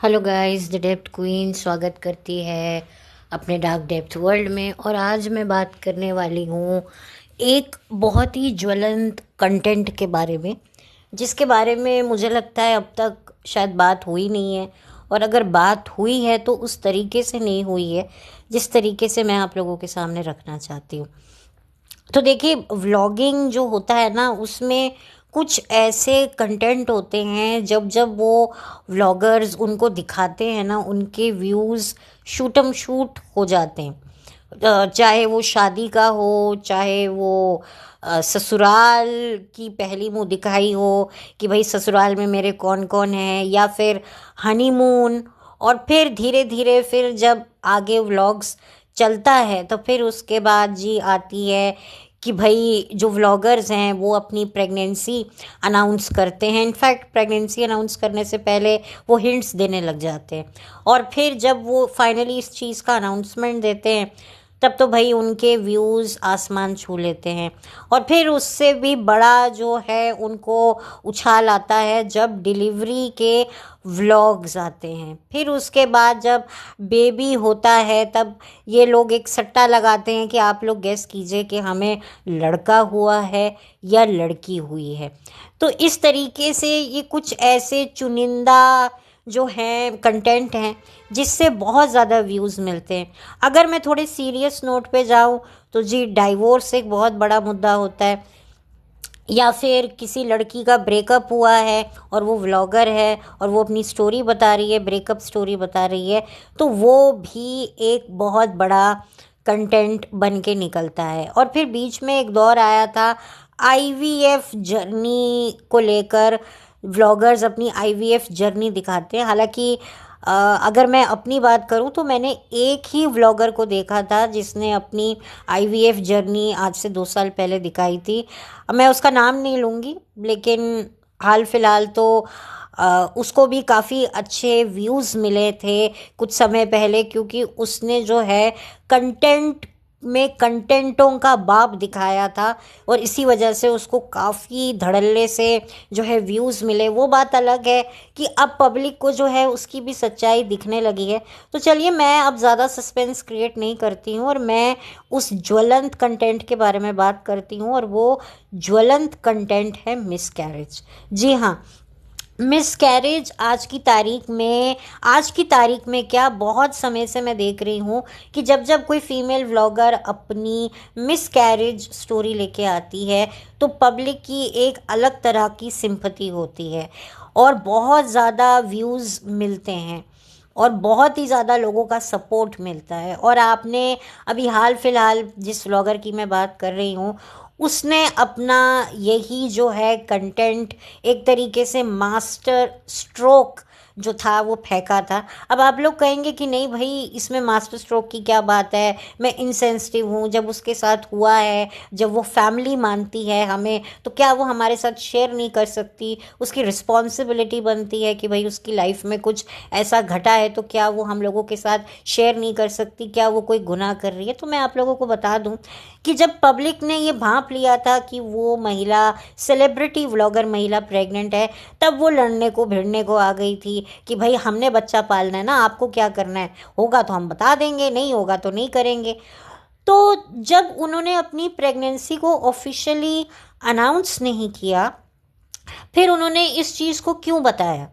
Hello guys, the depth queen स्वागत करती है अपने डार्क डेप्थ वर्ल्ड में। और आज मैं बात करने वाली हूँ एक बहुत ही ज्वलंत कंटेंट के बारे में, जिसके बारे में मुझे लगता है अब तक शायद बात हुई नहीं है। और अगर बात हुई है तो उस तरीके से नहीं हुई है जिस तरीके से मैं आप लोगों के सामने रखना चाहती हूँ। तो देखिए, व्लॉगिंग जो होता है ना, उसमें कुछ ऐसे कंटेंट होते हैं जब जब वो व्लॉगर्स उनको दिखाते हैं ना, उनके व्यूज़ शूटम शूट हो जाते हैं। चाहे वो शादी का हो, चाहे वो ससुराल की पहली मुँह दिखाई हो कि भाई ससुराल में मेरे कौन कौन हैं, या फिर हनीमून। और फिर धीरे धीरे फिर जब आगे व्लॉग्स चलता है तो फिर उसके बाद जी आती है कि भाई जो व्लॉगर्स हैं वो अपनी प्रेगनेंसी अनाउंस करते हैं। इनफैक्ट प्रेगनेंसी अनाउंस करने से पहले वो हिंट्स देने लग जाते हैं। और फिर जब वो फाइनली इस चीज़ का अनाउंसमेंट देते हैं तब तो भाई उनके व्यूज़ आसमान छू लेते हैं। और फिर उससे भी बड़ा जो है उनको उछाल आता है जब डिलीवरी के व्लॉग्स आते हैं। फिर उसके बाद जब बेबी होता है तब ये लोग एक सट्टा लगाते हैं कि आप लोग गेस कीजिए कि हमें लड़का हुआ है या लड़की हुई है। तो इस तरीके से ये कुछ ऐसे चुनिंदा जो हैं कंटेंट हैं जिससे बहुत ज़्यादा व्यूज़ मिलते हैं। अगर मैं थोड़े सीरियस नोट पे जाऊँ तो जी, डाइवोर्स एक बहुत बड़ा मुद्दा होता है, या फिर किसी लड़की का ब्रेकअप हुआ है और वो व्लॉगर है और वो अपनी स्टोरी बता रही है, ब्रेकअप स्टोरी बता रही है, तो वो भी एक बहुत बड़ा कंटेंट बन के निकलता है। और फिर बीच में एक दौर आया था आईवीएफ जर्नी को लेकर, व्लॉगर्स अपनी आईवीएफ जर्नी दिखाते हैं। हालांकि अगर मैं अपनी बात करूं तो मैंने एक ही व्लॉगर को देखा था जिसने अपनी आईवीएफ जर्नी आज से 2 साल पहले दिखाई थी। मैं उसका नाम नहीं लूँगी, लेकिन हाल फिलहाल तो उसको भी काफ़ी अच्छे व्यूज़ मिले थे कुछ समय पहले, क्योंकि उसने जो है कंटेंट में कंटेंटों का बाप दिखाया था और इसी वजह से उसको काफ़ी धड़ल्ले से जो है व्यूज़ मिले। वो बात अलग है कि अब पब्लिक को जो है उसकी भी सच्चाई दिखने लगी है। तो चलिए, मैं अब ज़्यादा सस्पेंस क्रिएट नहीं करती हूँ और मैं उस ज्वलंत कंटेंट के बारे में बात करती हूँ। और वो ज्वलंत कंटेंट है मिसकैरेज। जी हाँ, मिसकैरेज आज की तारीख में क्या, बहुत समय से मैं देख रही हूँ कि जब जब कोई फीमेल व्लॉगर अपनी मिसकैरेज स्टोरी लेके आती है तो पब्लिक की एक अलग तरह की सिंपैथी होती है और बहुत ज़्यादा व्यूज़ मिलते हैं और बहुत ही ज़्यादा लोगों का सपोर्ट मिलता है। और आपने अभी हाल फिलहाल जिस व्लॉगर की मैं बात कर रही हूँ, उसने अपना यही जो है कंटेंट एक तरीके से मास्टर स्ट्रोक जो था वो फेंका था। अब आप लोग कहेंगे कि नहीं भाई, इसमें मास्टर स्ट्रोक की क्या बात है, मैं इनसेंसिटिव हूँ। जब उसके साथ हुआ है, जब वो फैमिली मानती है हमें, तो क्या वो हमारे साथ शेयर नहीं कर सकती? उसकी रिस्पॉन्सिबिलिटी बनती है कि भाई उसकी लाइफ में कुछ ऐसा घटा है तो क्या वो हम लोगों के साथ शेयर नहीं कर सकती? क्या वो कोई गुनाह कर रही है? तो मैं आप लोगों को बता दूं कि जब पब्लिक ने ये भांप लिया था कि वो महिला सेलिब्रिटी व्लॉगर महिला प्रेग्नेंट है, तब वो लड़ने को भिड़ने को आ गई थी कि भाई हमने बच्चा पालना है ना, आपको क्या करना है, होगा तो हम बता देंगे, नहीं होगा तो नहीं करेंगे। तो जब उन्होंने अपनी प्रेगनेंसी को ऑफिशियली अनाउंस नहीं किया, फिर उन्होंने इस चीज़ को क्यों बताया?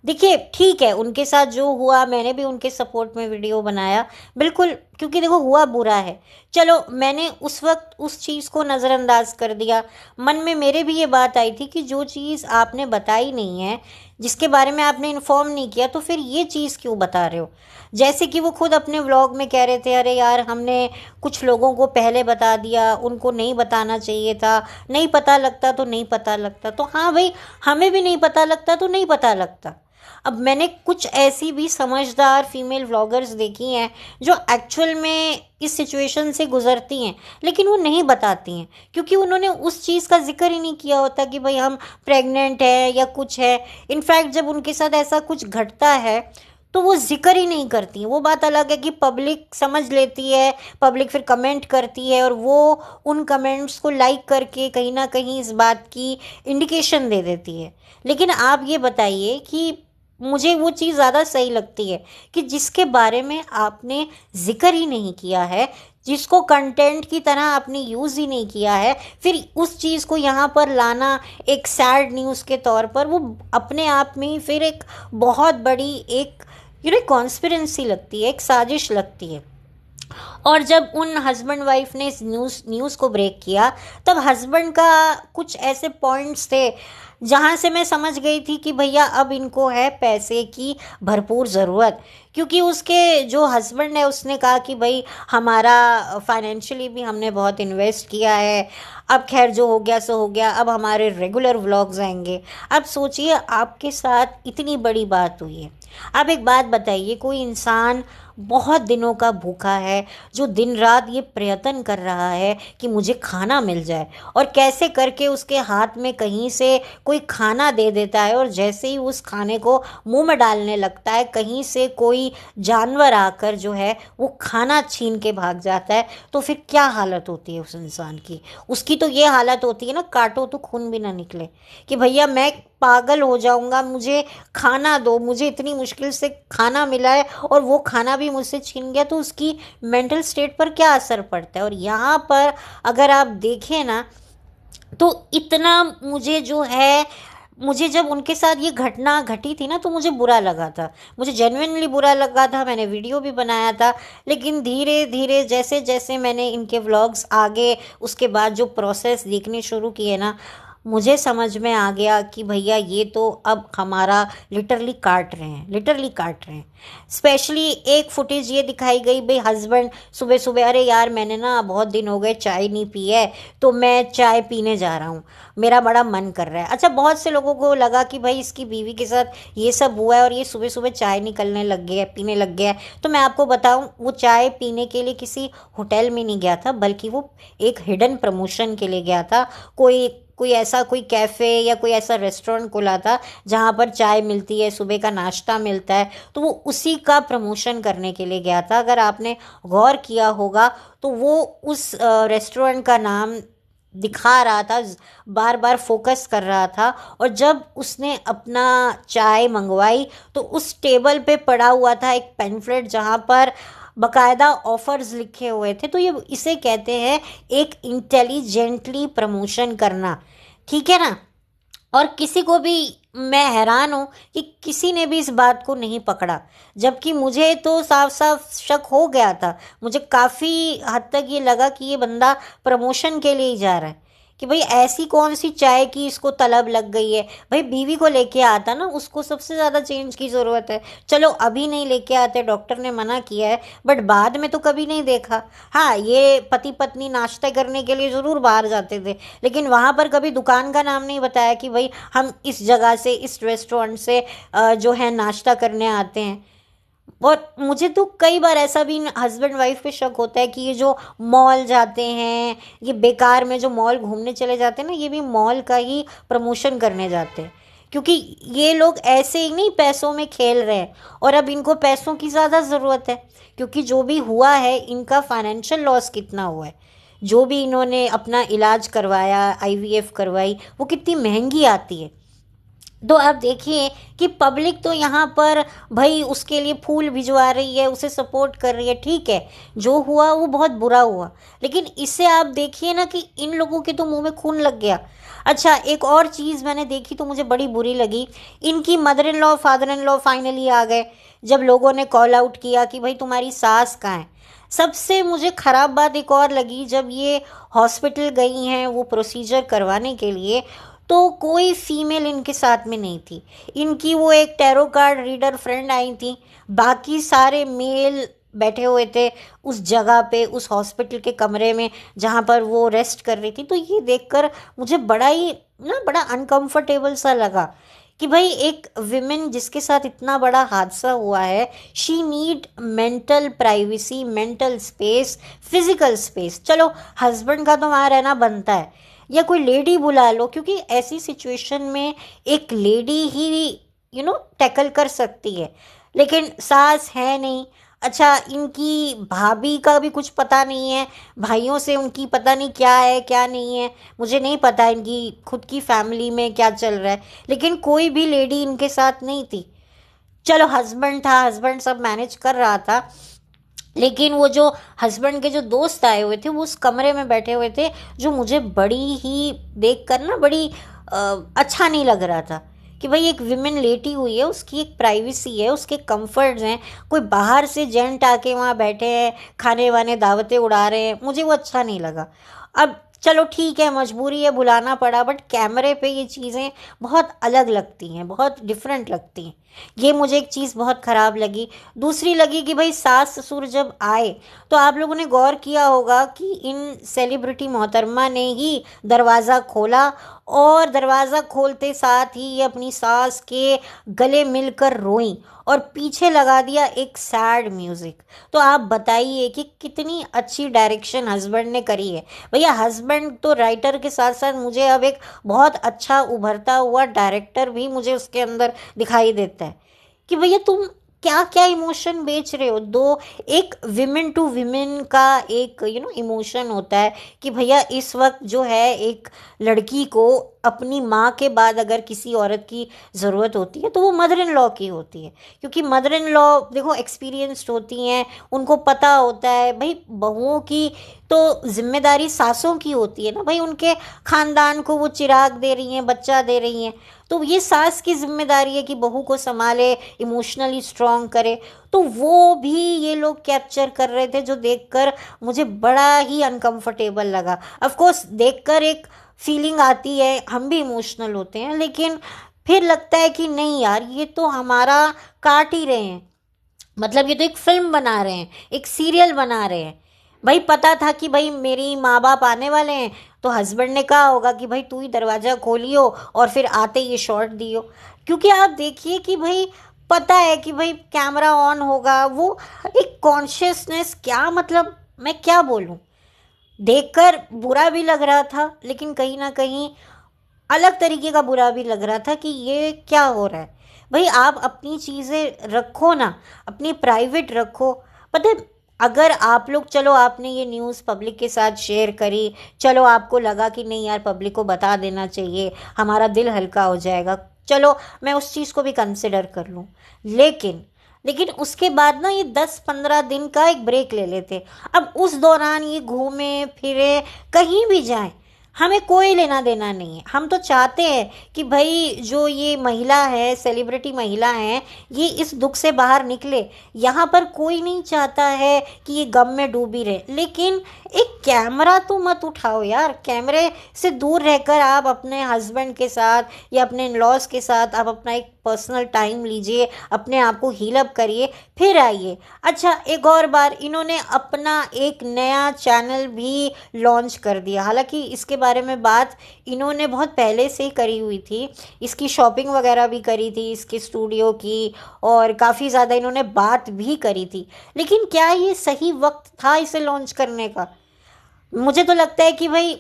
देखिए, ठीक है, उनके साथ जो हुआ, मैंने भी उनके सपोर्ट में वीडियो बनाया, बिल्कुल, क्योंकि देखो हुआ बुरा है। चलो, मैंने उस वक्त उस चीज़ को नज़रअंदाज कर दिया। मन में मेरे भी ये बात आई थी कि जो चीज़ आपने बताई नहीं है, जिसके बारे में आपने इन्फॉर्म नहीं किया, तो फिर ये चीज़ क्यों बता रहे हो? जैसे कि वो खुद अपने व्लॉग में कह रहे थे, अरे यार हमने कुछ लोगों को पहले बता दिया, उनको नहीं बताना चाहिए था, नहीं पता लगता तो नहीं पता लगता। तो हाँ भाई, हमें भी नहीं पता लगता तो नहीं पता लगता। अब मैंने कुछ ऐसी भी समझदार फीमेल व्लॉगर्स देखी हैं जो एक्चुअल में इस सिचुएशन से गुजरती हैं, लेकिन वो नहीं बताती हैं क्योंकि उन्होंने उस चीज़ का जिक्र ही नहीं किया होता कि भाई हम प्रेग्नेंट है या कुछ है। इनफैक्ट जब उनके साथ ऐसा कुछ घटता है तो वो जिक्र ही नहीं करती। वो बात अलग है कि पब्लिक समझ लेती है, पब्लिक फिर कमेंट करती है और वो उन कमेंट्स को लाइक करके कहीं ना कहीं इस बात की इंडिकेशन दे देती है। लेकिन आप ये बताइए कि मुझे वो चीज़ ज़्यादा सही लगती है कि जिसके बारे में आपने ज़िक्र ही नहीं किया है, जिसको कंटेंट की आपने आपने यूज़ ही नहीं किया है, फिर उस चीज़ को यहाँ पर लाना एक सैड न्यूज़ के तौर पर, वो अपने आप में ही फिर एक बहुत बड़ी एक कॉन्स्पिरेंसी लगती है, एक साजिश लगती है। और जब उन हस्बैंड वाइफ ने इस न्यूज़ को ब्रेक किया, तब हस्बैंड का कुछ ऐसे पॉइंट्स थे जहाँ से मैं समझ गई थी कि भैया अब इनको है पैसे की भरपूर ज़रूरत। क्योंकि उसके जो हस्बैंड है उसने कहा कि भाई हमारा फाइनेंशियली भी हमने बहुत इन्वेस्ट किया है, अब खैर जो हो गया सो हो गया, अब हमारे रेगुलर व्लॉग्स आएंगे। अब सोचिए आपके साथ इतनी बड़ी बात हुई है। अब एक बात बताइए, कोई इंसान बहुत दिनों का भूखा है, जो दिन रात ये प्रयत्न कर रहा है कि मुझे खाना मिल जाए, और कैसे करके उसके हाथ में कहीं से कोई खाना दे देता है, और जैसे ही उस खाने को मुंह में डालने लगता है, कहीं से कोई जानवर आकर जो है वो खाना छीन के भाग जाता है, तो फिर क्या हालत होती है उस इंसान की। उसकी तो ये हालत होती है ना, काटो तो खून भी ना निकले, कि भैया मैं पागल हो जाऊंगा, मुझे खाना दो, मुझे इतनी मुश्किल से खाना मिला है और वो खाना भी मुझसे छीन गया, तो उसकी मेंटल स्टेट पर क्या असर पड़ता है। और यहाँ पर अगर आप देखें ना, तो इतना मुझे जो है, मुझे जब उनके साथ ये घटना घटी थी ना, तो मुझे बुरा लगा था, मुझे जेन्युइनली बुरा लगा था। मैंने वीडियो भी बनाया था, लेकिन धीरे धीरे जैसे जैसे मैंने इनके व्लॉग्स आगे उसके बाद जो प्रोसेस देखने शुरू किए ना, मुझे समझ में आ गया कि भैया ये तो अब हमारा लिटरली काट रहे हैं, लिटरली काट रहे हैं। स्पेशली एक फुटेज ये दिखाई गई, भाई हस्बैंड सुबह सुबह, अरे यार मैंने ना बहुत दिन हो गए चाय नहीं पी है, तो मैं चाय पीने जा रहा हूँ, मेरा बड़ा मन कर रहा है। अच्छा, बहुत से लोगों को लगा कि भाई इसकी बीवी के साथ ये सब हुआ है और ये सुबह सुबह चाय निकलने लग गया है, पीने लग गया है। तो मैं आपको बताऊं, वो चाय पीने के लिए किसी होटल में नहीं गया था, बल्कि वो एक हिडन प्रमोशन के लिए गया था। कोई कोई ऐसा कोई कैफ़े या कोई ऐसा रेस्टोरेंट खुला था जहाँ पर चाय मिलती है, सुबह का नाश्ता मिलता है, तो वो उसी का प्रमोशन करने के लिए गया था। अगर आपने गौर किया होगा तो वो उस रेस्टोरेंट का नाम दिखा रहा था, बार बार फोकस कर रहा था। और जब उसने अपना चाय मंगवाई, तो उस टेबल पे पड़ा हुआ था एक पेम्फलेट जहाँ पर बकायदा ऑफर्स लिखे हुए थे। तो ये इसे कहते हैं एक इंटेलिजेंटली प्रमोशन करना, ठीक है ना। और किसी को भी, मैं हैरान हूँ कि किसी ने भी इस बात को नहीं पकड़ा, जबकि मुझे तो साफ साफ शक हो गया था। मुझे काफ़ी हद तक ये लगा कि ये बंदा प्रमोशन के लिए ही जा रहा है, कि भाई ऐसी कौन सी चाय की इसको तलब लग गई है। भाई बीवी को लेके आता ना, उसको सबसे ज़्यादा चेंज की ज़रूरत है। चलो अभी नहीं लेके आते, डॉक्टर ने मना किया है, बट बाद में तो कभी नहीं देखा। हाँ, ये पति पत्नी नाश्ता करने के लिए ज़रूर बाहर जाते थे, लेकिन वहाँ पर कभी दुकान का नाम नहीं बताया कि भाई हम इस जगह से, इस रेस्टोरेंट से जो है नाश्ता करने आते हैं। और मुझे तो कई बार ऐसा भी हस्बैंड वाइफ पे शक होता है कि ये जो मॉल जाते हैं, ये बेकार में जो मॉल घूमने चले जाते हैं ना, ये भी मॉल का ही प्रमोशन करने जाते हैं। क्योंकि ये लोग ऐसे ही नहीं पैसों में खेल रहे हैं, और अब इनको पैसों की ज़्यादा ज़रूरत है। क्योंकि जो भी हुआ है, इनका फाइनेंशियल लॉस कितना हुआ है, जो भी इन्होंने अपना इलाज करवाया, आईवीएफ करवाई, वो कितनी महंगी आती है। तो आप देखिए कि पब्लिक तो यहाँ पर भाई उसके लिए फूल भिजवा रही है, उसे सपोर्ट कर रही है, ठीक है, जो हुआ वो बहुत बुरा हुआ। लेकिन इससे आप देखिए ना कि इन लोगों के तो मुंह में खून लग गया। अच्छा, एक और चीज़ मैंने देखी तो मुझे बड़ी बुरी लगी। इनकी mother in law, father in law finally आ गए, जब लोगों ने कॉल आउट किया कि भाई तुम्हारी सास कहाँ है। सबसे मुझे ख़राब बात एक और लगी, जब ये हॉस्पिटल गई हैं वो प्रोसीजर करवाने के लिए, तो कोई फीमेल इनके साथ में नहीं थी। इनकी वो एक tarot card reader friend I थी, बाकी सारे मेल बैठे हुए थे उस जगह पे, उस हॉस्पिटल के कमरे में जहाँ पर वो रेस्ट कर रही थी। तो ये देखकर मुझे बड़ा ही बड़ा अनकंफर्टेबल सा लगा कि भाई एक विमेन जिसके साथ इतना बड़ा हादसा हुआ है, she need mental privacy, mental space, physical space. चलो हस्बैंड का तो वहाँ रहना बनता है, या कोई लेडी बुला लो, क्योंकि ऐसी सिचुएशन में एक लेडी ही टैकल कर सकती है, लेकिन सास है नहीं। अच्छा, इनकी भाभी का भी कुछ पता नहीं है, भाइयों से उनकी पता नहीं क्या है क्या नहीं है, मुझे नहीं पता इनकी खुद की फैमिली में क्या चल रहा है, लेकिन कोई भी लेडी इनके साथ नहीं थी। चलो हस्बैंड था, हस्बैंड सब मैनेज कर रहा था, लेकिन वो जो हस्बैंड के जो दोस्त आए हुए थे वो उस कमरे में बैठे हुए थे, जो मुझे बड़ी ही देख कर ना बड़ी अच्छा नहीं लग रहा था कि भाई एक विमेन लेटी हुई है, उसकी एक प्राइवेसी है, उसके कंफर्ट्स हैं, कोई बाहर से जेंट आके वहाँ बैठे हैं, खाने वाने दावतें उड़ा रहे हैं, मुझे वो अच्छा नहीं लगा। अब चलो ठीक है, मजबूरी है, बुलाना पड़ा, बट कैमरे पे ये चीज़ें बहुत अलग लगती हैं, बहुत डिफरेंट लगती हैं। ये मुझे एक चीज़ बहुत ख़राब लगी। दूसरी लगी कि भाई सास ससुर जब आए तो आप लोगों ने गौर किया होगा कि इन सेलिब्रिटी मोहतरमा ने ही दरवाज़ा खोला, और दरवाज़ा खोलते साथ ही ये अपनी सास के गले मिलकर रोईं, और पीछे लगा दिया एक सैड म्यूज़िक। तो आप बताइए कि कितनी अच्छी डायरेक्शन हस्बैंड ने करी है। भैया हस्बैंड तो राइटर के साथ साथ मुझे अब एक बहुत अच्छा उभरता हुआ डायरेक्टर भी मुझे उसके अंदर दिखाई देता है कि भैया तुम क्या क्या इमोशन बेच रहे हो। दो एक विमेन टू विमेन का एक इमोशन होता है कि भैया इस वक्त जो है एक लड़की को अपनी माँ के बाद अगर किसी औरत की ज़रूरत होती है तो वो मदर इन लॉ की होती है, क्योंकि मदर इन लॉ देखो एक्सपीरियंस्ड होती हैं, उनको पता होता है भाई बहुओं की तो जिम्मेदारी सासों की होती है ना भाई, उनके ख़ानदान को वो चिराग दे रही हैं, बच्चा दे रही हैं, तो ये सास की जिम्मेदारी है कि बहू को संभाले, इमोशनली स्ट्रॉन्ग करे। तो वो भी ये लोग कैप्चर कर रहे थे, जो देखकर मुझे बड़ा ही अनकंफर्टेबल लगा। ऑफ कोर्स देखकर एक फीलिंग आती है, हम भी इमोशनल होते हैं, लेकिन फिर लगता है कि नहीं यार ये तो हमारा काट ही रहे हैं, मतलब ये तो एक फिल्म बना रहे हैं, एक सीरियल बना रहे हैं। भाई पता था कि भाई मेरी माँ बाप आने वाले हैं, तो हस्बैंड ने कहा होगा कि भाई तू ही दरवाज़ा खोलियो और फिर आते ये शॉट दियो, क्योंकि आप देखिए कि भाई पता है कि भाई कैमरा ऑन होगा, वो एक कॉन्शियसनेस, क्या मतलब मैं क्या बोलूँ, देखकर बुरा भी लग रहा था लेकिन कहीं ना कहीं अलग तरीके का बुरा भी लग रहा था कि ये क्या हो रहा है। भाई आप अपनी चीज़ें रखो ना, अपनी प्राइवेट रखो। पता है अगर आप लोग, चलो आपने ये न्यूज़ पब्लिक के साथ शेयर करी, चलो आपको लगा कि नहीं यार पब्लिक को बता देना चाहिए, हमारा दिल हल्का हो जाएगा, चलो मैं उस चीज़ को भी कंसिडर कर लूँ, लेकिन लेकिन उसके बाद ना ये 10-15 दिन का एक ब्रेक ले लेते। अब उस दौरान ये घूमे फिरे कहीं भी जाएं, हमें कोई लेना देना नहीं है। हम तो चाहते हैं कि भाई जो ये महिला है, सेलिब्रिटी महिला है, ये इस दुख से बाहर निकले। यहाँ पर कोई नहीं चाहता है कि ये गम में डूबी रहे, लेकिन एक कैमरा तो मत उठाओ यार। कैमरे से दूर रहकर आप अपने हस्बैंड के साथ या अपने इन लॉज के साथ आप अपना एक पर्सनल टाइम लीजिए, अपने आप को हील अप करिए, फिर आइए। अच्छा एक और बार इन्होंने अपना एक नया चैनल भी लॉन्च कर दिया, हालांकि इसके बारे में बात इन्होंने बहुत पहले से ही करी हुई थी, इसकी शॉपिंग वगैरह भी करी थी इसके स्टूडियो की, और काफ़ी ज़्यादा इन्होंने बात भी करी थी, लेकिन क्या ये सही वक्त था इसे लॉन्च करने का? मुझे तो लगता है कि भाई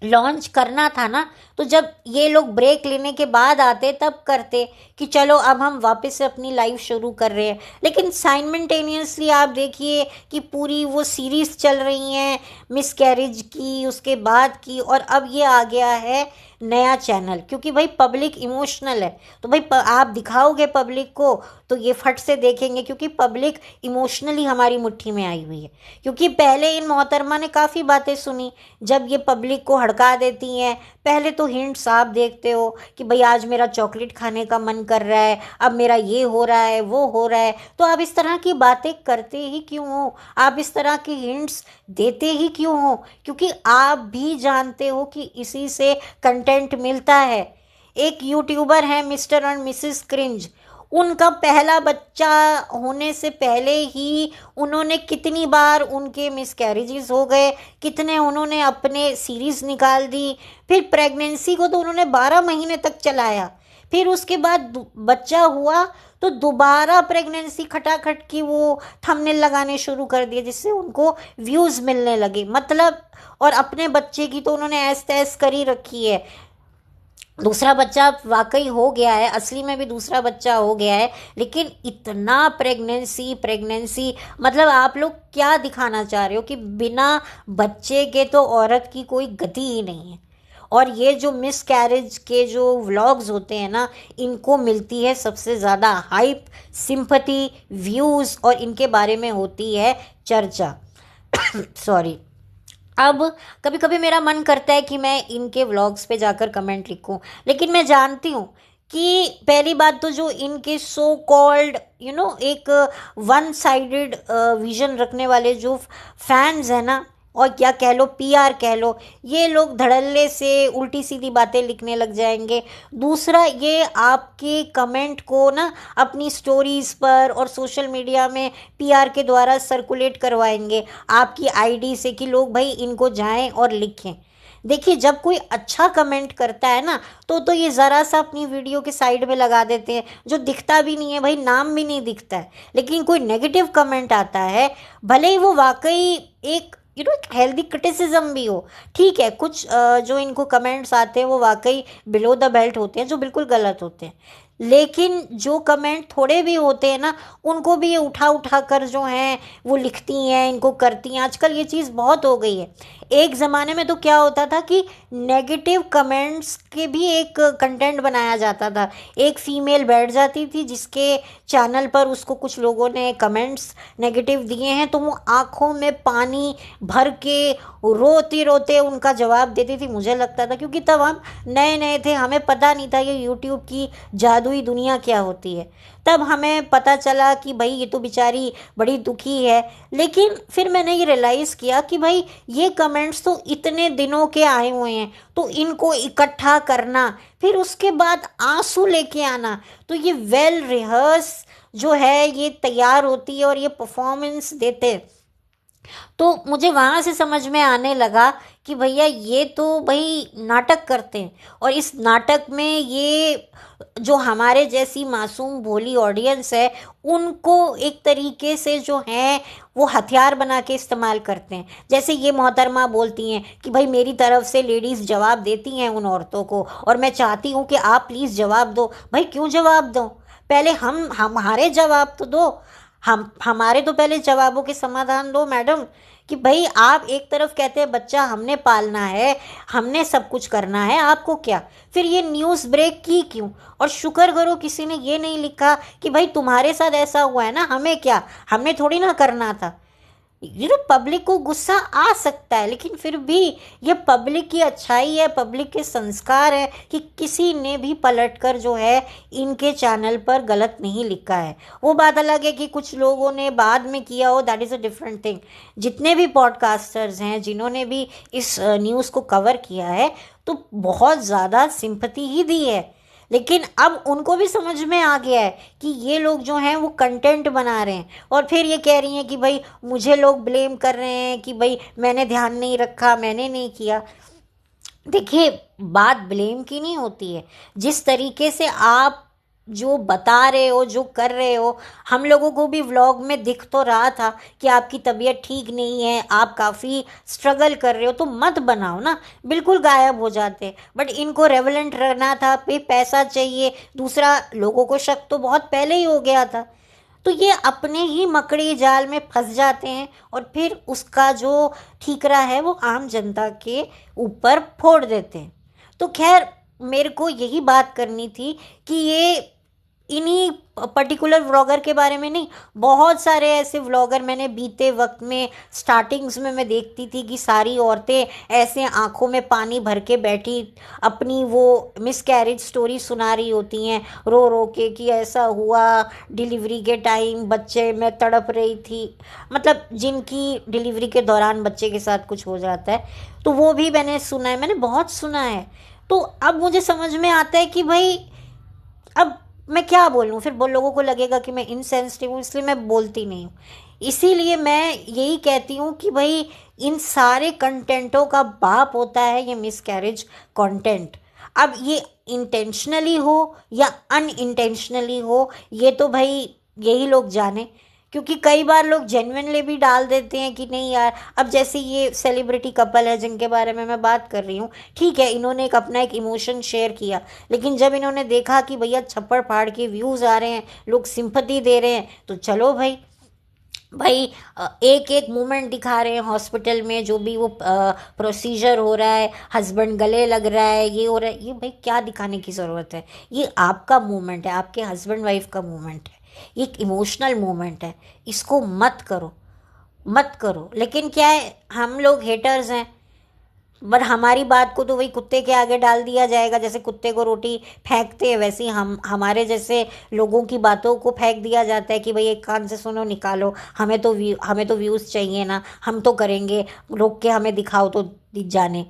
लॉन्च करना था ना तो जब ये लोग ब्रेक लेने के बाद आते तब करते कि चलो अब हम वापस से अपनी लाइफ शुरू कर रहे हैं। लेकिन साइमल्टेनियसली आप देखिए कि पूरी वो सीरीज़ चल रही हैं मिस कैरेज की, उसके बाद की, और अब ये आ गया है नया चैनल, क्योंकि भाई पब्लिक इमोशनल है, तो भाई आप दिखाओगे पब्लिक को तो ये फट से देखेंगे, क्योंकि पब्लिक इमोशनली हमारी मुट्ठी में आई हुई है। क्योंकि पहले इन मोहतरमा ने काफ़ी बातें सुनी, जब ये पब्लिक को हड़का देती हैं, पहले तो हिंट्स आप देखते हो कि भाई आज मेरा चॉकलेट खाने का मन कर रहा है, अब मेरा ये हो रहा है वो हो रहा है, तो आप इस तरह की बातें करते ही क्यों हो, आप इस तरह के हिंट्स देते ही क्यों हो, क्योंकि आप भी जानते हो कि इसी से कंटेंट मिलता है। एक यूट्यूबर है मिस्टर एंड मिसेस क्रिंज, उनका पहला बच्चा होने से पहले ही उन्होंने कितनी बार उनके मिसकैरेजेस हो गए, कितने उन्होंने अपने सीरीज़ निकाल दी, फिर प्रेगनेंसी को तो उन्होंने 12 महीने तक चलाया, फिर उसके बाद बच्चा हुआ तो दोबारा प्रेगनेंसी खटाखट की वो थंबनेल लगाने शुरू कर दिए, जिससे उनको व्यूज़ मिलने लगे, मतलब। और अपने बच्चे की तो उन्होंने ऐस तैस करी रखी है। दूसरा बच्चा वाकई हो गया है, असली में भी दूसरा बच्चा हो गया है, लेकिन इतना प्रेगनेंसी प्रेगनेंसी, मतलब आप लोग क्या दिखाना चाह रहे हो कि बिना बच्चे के तो औरत की कोई गति ही नहीं है। और ये जो मिस कैरेज के जो व्लॉग्स होते हैं ना, इनको मिलती है सबसे ज़्यादा हाइप, सिंपैथी, व्यूज़, और इनके बारे में होती है चर्चा। सॉरी। अब कभी कभी मेरा मन करता है कि मैं इनके व्लॉग्स पे जाकर कमेंट लिखूं, लेकिन मैं जानती हूँ कि पहली बात तो जो इनके सो कॉल्ड एक वन साइडेड विजन रखने वाले जो फैंस हैं ना, और क्या कह लो, पीआर कह लो, ये लोग धड़ल्ले से उल्टी सीधी बातें लिखने लग जाएंगे। दूसरा, ये आपके कमेंट को ना अपनी स्टोरीज पर और सोशल मीडिया में पीआर के द्वारा सर्कुलेट करवाएंगे आपकी आईडी से कि लोग भाई इनको जाएं और लिखें। देखिए, जब कोई अच्छा कमेंट करता है ना, तो ये ज़रा सा अपनी वीडियो के साइड में लगा देते हैं, जो दिखता भी नहीं है भाई, नाम भी नहीं दिखता है। लेकिन कोई नेगेटिव कमेंट आता है, भले ही वो वाकई एक एक हेल्दी क्रिटिसिज्म भी हो, ठीक है, कुछ जो इनको कमेंट्स आते हैं वो वाकई बिलो द बेल्ट होते हैं, जो बिल्कुल गलत होते हैं। लेकिन जो कमेंट थोड़े भी होते हैं ना, उनको भी ये उठा उठा कर जो हैं वो लिखती हैं, इनको करती हैं। आजकल ये चीज़ बहुत हो गई है। एक ज़माने में तो क्या होता था कि नेगेटिव कमेंट्स के भी एक कंटेंट बनाया जाता था। एक फीमेल बैठ जाती थी जिसके चैनल पर, उसको कुछ लोगों ने कमेंट्स नेगेटिव दिए हैं, तो वो आंखों में पानी भर के रोते रोते उनका जवाब देती थी। मुझे लगता था, क्योंकि तब हम नए नए थे, हमें पता नहीं था ये यूट्यूब की जादुई दुनिया क्या होती है। तब हमें पता चला कि भाई ये तो बेचारी बड़ी दुखी है। लेकिन फिर मैंने ये रियलाइज़ किया कि भाई ये कमेंट्स तो इतने दिनों के आए हुए हैं, तो इनको इकट्ठा करना, फिर उसके बाद आंसू लेके आना, तो ये वेल रिहर्स जो है ये तैयार होती है और ये परफॉर्मेंस देते हैं। तो मुझे वहाँ से समझ में आने लगा कि भैया ये तो भाई नाटक करते हैं, और इस नाटक में ये जो हमारे जैसी मासूम भोली ऑडियंस है, उनको एक तरीके से जो है वो हथियार बना के इस्तेमाल करते हैं। जैसे ये मोहतरमा बोलती हैं कि भाई मेरी तरफ से लेडीज़ जवाब देती हैं उन औरतों को, और मैं चाहती हूँ कि आप प्लीज़ जवाब दो। भाई क्यों जवाब दो? पहले हम हमारे जवाब तो दो। हमारे तो पहले जवाबों के समाधान दो मैडम। कि भाई आप एक तरफ कहते हैं बच्चा हमने पालना है, हमने सब कुछ करना है, आपको क्या? फिर ये न्यूज़ ब्रेक की क्यों? और शुक्र करो किसी ने ये नहीं लिखा कि भाई तुम्हारे साथ ऐसा हुआ है ना, हमें क्या, हमने थोड़ी ना करना था। पब्लिक को गुस्सा आ सकता है, लेकिन फिर भी ये पब्लिक की अच्छाई है, पब्लिक के संस्कार है कि किसी ने भी पलटकर जो है इनके चैनल पर गलत नहीं लिखा है। वो बात अलग है कि कुछ लोगों ने बाद में किया हो, that is a different thing. जितने भी पॉडकास्टर्स हैं जिन्होंने भी इस न्यूज़ को कवर किया है, तो बहुत ज़्यादा सिंपैथी ही दी है। लेकिन अब उनको भी समझ में आ गया है कि ये लोग जो हैं वो कंटेंट बना रहे हैं, और फिर ये कह रही हैं कि भाई मुझे लोग ब्लेम कर रहे हैं कि भाई मैंने ध्यान नहीं रखा, मैंने नहीं किया। देखिए, बात ब्लेम की नहीं होती है। जिस तरीके से आप जो बता रहे हो, जो कर रहे हो, हम लोगों को भी व्लॉग में दिख तो रहा था कि आपकी तबीयत ठीक नहीं है, आप काफ़ी स्ट्रगल कर रहे हो, तो मत बनाओ ना, बिल्कुल गायब हो जाते। बट इनको रेवलेंट रहना था, पे पैसा चाहिए, दूसरा लोगों को शक तो बहुत पहले ही हो गया था। तो ये अपने ही मकड़ी जाल में फंस जाते हैं, और फिर उसका जो ठीकरा है वो आम जनता के ऊपर फोड़ देते हैं। तो खैर, मेरे को यही बात करनी थी कि ये इन्हीं पर्टिकुलर व्लॉगर के बारे में नहीं, बहुत सारे ऐसे व्लॉगर मैंने बीते वक्त में, स्टार्टिंग्स में मैं देखती थी कि सारी औरतें ऐसे आंखों में पानी भर के बैठी अपनी वो मिस कैरेज स्टोरी सुना रही होती हैं, रो रो के कि ऐसा हुआ डिलीवरी के टाइम, बच्चे में तड़प रही थी। मतलब जिनकी डिलीवरी के दौरान बच्चे के साथ कुछ हो जाता है, तो वो भी मैंने सुना है, मैंने बहुत सुना है। तो अब मुझे समझ में आता है कि भाई अब मैं क्या बोलूँ, फिर लोगों को लगेगा कि मैं इनसेंसिटिव हूँ, इसलिए मैं बोलती नहीं हूँ। इसीलिए मैं यही कहती हूँ कि भाई इन सारे कंटेंटों का बाप होता है ये मिस कैरेज कॉन्टेंट। अब ये इंटेंशनली हो या अनइंटेंशनली हो, ये तो भाई यही लोग जाने। क्योंकि कई बार लोग जेन्युइनली भी डाल देते हैं कि नहीं यार, अब जैसे ये सेलिब्रिटी कपल है जिनके बारे में मैं बात कर रही हूँ, ठीक है, इन्होंने एक अपना एक इमोशन शेयर किया, लेकिन जब इन्होंने देखा कि भैया छप्पड़ फाड़ के व्यूज़ आ रहे हैं, लोग सिंपैथी दे रहे हैं, तो चलो भाई भाई एक एक मोमेंट दिखा रहे हैं हॉस्पिटल में, जो भी वो प्रोसीजर हो रहा है, हस्बैंड गले लग रहा है, ये हो रहा है, ये भाई क्या दिखाने की ज़रूरत है? ये आपका मोमेंट है, आपके हस्बैंड वाइफ का मोमेंट है, ये एक इमोशनल मोमेंट है, इसको मत करो, मत करो। लेकिन क्या है, हम लोग हेटर्स हैं, बट हमारी बात को तो वही कुत्ते के आगे डाल दिया जाएगा। जैसे कुत्ते को रोटी फेंकते हैं, वैसे ही हम हमारे जैसे लोगों की बातों को फेंक दिया जाता है कि भाई एक कान से सुनो निकालो, हमें तो व्यूज़ चाहिए ना, हम तो करेंगे, रोक के हमें दिखाओ तो दिख जाने।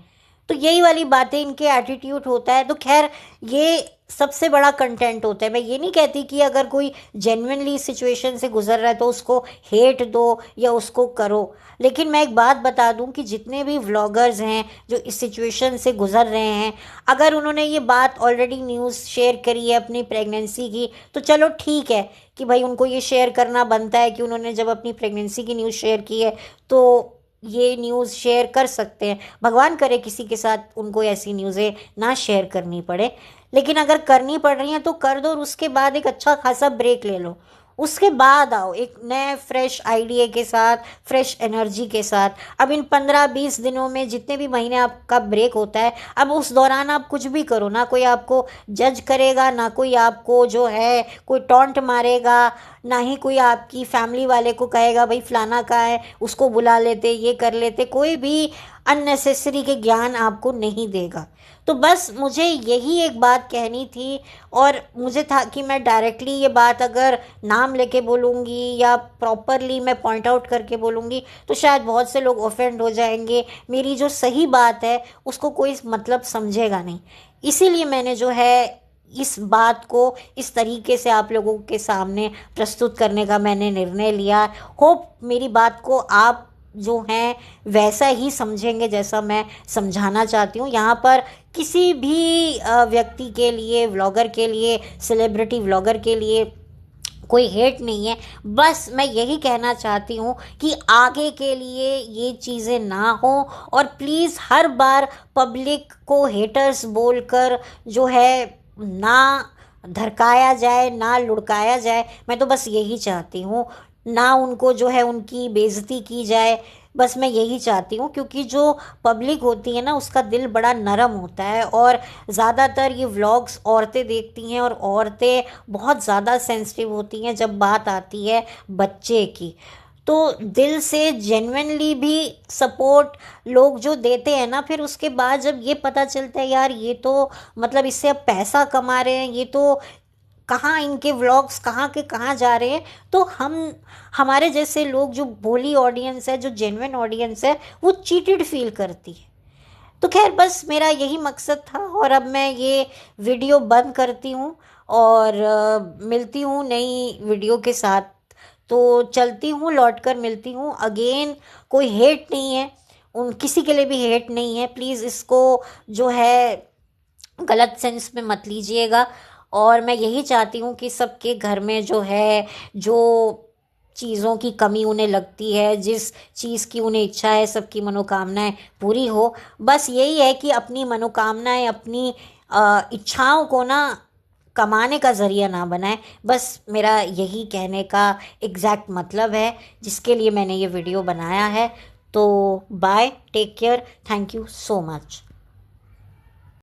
तो यही वाली बातें, इनके एटीट्यूड होता है। तो खैर, ये सबसे बड़ा कंटेंट होता है। मैं ये नहीं कहती कि अगर कोई जेन्युइनली सिचुएशन से गुजर रहा है तो उसको हेट दो या उसको करो, लेकिन मैं एक बात बता दूं कि जितने भी व्लॉगर्स हैं जो इस सिचुएशन से गुजर रहे हैं, अगर उन्होंने ये बात ऑलरेडी न्यूज़ शेयर करी है अपनी प्रेगनेंसी की, तो चलो ठीक है कि भाई उनको ये शेयर करना बनता है कि उन्होंने जब अपनी प्रेगनेंसी की न्यूज़ शेयर की है तो ये न्यूज़ शेयर कर सकते हैं। भगवान करे किसी के साथ उनको ऐसी न्यूज़ें ना शेयर करनी पड़े, लेकिन अगर करनी पड़ रही हैं तो कर दो, और उसके बाद एक अच्छा खासा ब्रेक ले लो, उसके बाद आओ एक नए फ्रेश आइडिया के साथ, फ्रेश एनर्जी के साथ। अब इन 15-20 दिनों में, जितने भी महीने आपका ब्रेक होता है, अब उस दौरान आप कुछ भी करो, ना कोई आपको जज करेगा, ना कोई आपको जो है कोई टॉन्ट मारेगा, ना ही कोई आपकी फैमिली वाले को कहेगा भाई फलाना का है उसको बुला लेते, ये कर लेते। कोई भी अननेसेसरी के ज्ञान आपको नहीं देगा। तो बस मुझे यही एक बात कहनी थी, और मुझे था कि मैं डायरेक्टली ये बात अगर नाम लेके बोलूँगी या प्रॉपरली मैं पॉइंट आउट करके बोलूँगी तो शायद बहुत से लोग ऑफेंड हो जाएंगे, मेरी जो सही बात है उसको कोई मतलब समझेगा नहीं। इसीलिए मैंने जो है इस बात को इस तरीके से आप लोगों के सामने प्रस्तुत करने का मैंने निर्णय लिया। होप मेरी बात को आप जो हैं वैसा ही समझेंगे जैसा मैं समझाना चाहती हूँ। यहाँ पर किसी भी व्यक्ति के लिए, व्लॉगर के लिए, सेलिब्रिटी व्लॉगर के लिए कोई हेट नहीं है। बस मैं यही कहना चाहती हूँ कि आगे के लिए ये चीज़ें ना हो, और प्लीज़ हर बार पब्लिक को हेटर्स बोलकर जो है ना धरकाया जाए, ना लुढ़काया जाए। मैं तो बस यही चाहती हूँ, ना उनको जो है उनकी बेइज्जती की जाए। बस मैं यही चाहती हूँ, क्योंकि जो पब्लिक होती है ना उसका दिल बड़ा नरम होता है, और ज़्यादातर ये व्लॉग्स औरतें देखती हैं, और औरतें बहुत ज़्यादा सेंसिटिव होती हैं जब बात आती है बच्चे की। तो दिल से जेन्युइनली भी सपोर्ट लोग जो देते हैं ना, फिर उसके बाद जब ये पता चलता है यार ये तो मतलब इससे अब पैसा कमा रहे हैं, ये तो कहाँ इनके व्लॉग्स कहाँ के कहाँ जा रहे हैं, तो हमारे जैसे लोग, जो भोली ऑडियंस है, जो जेन्युइन ऑडियंस है, वो चीटेड फील करती है। तो खैर बस मेरा यही मकसद था, और अब मैं ये वीडियो बंद करती हूँ, और मिलती हूँ नई वीडियो के साथ। तो चलती हूँ, लौट कर मिलती हूँ अगेन। कोई हेट नहीं है, उन किसी के लिए भी हेट नहीं है, प्लीज़ इसको जो है गलत सेंस में मत लीजिएगा। और मैं यही चाहती हूँ कि सबके घर में जो है, जो चीज़ों की कमी उन्हें लगती है, जिस चीज़ की उन्हें इच्छा है, सबकी मनोकामनाएं पूरी हो। बस यही है कि अपनी मनोकामनाएं, अपनी इच्छाओं को ना कमाने का ज़रिया ना बनाए। बस मेरा यही कहने का एग्जैक्ट मतलब है, जिसके लिए मैंने ये वीडियो बनाया है। तो bye, take care, thank you so much.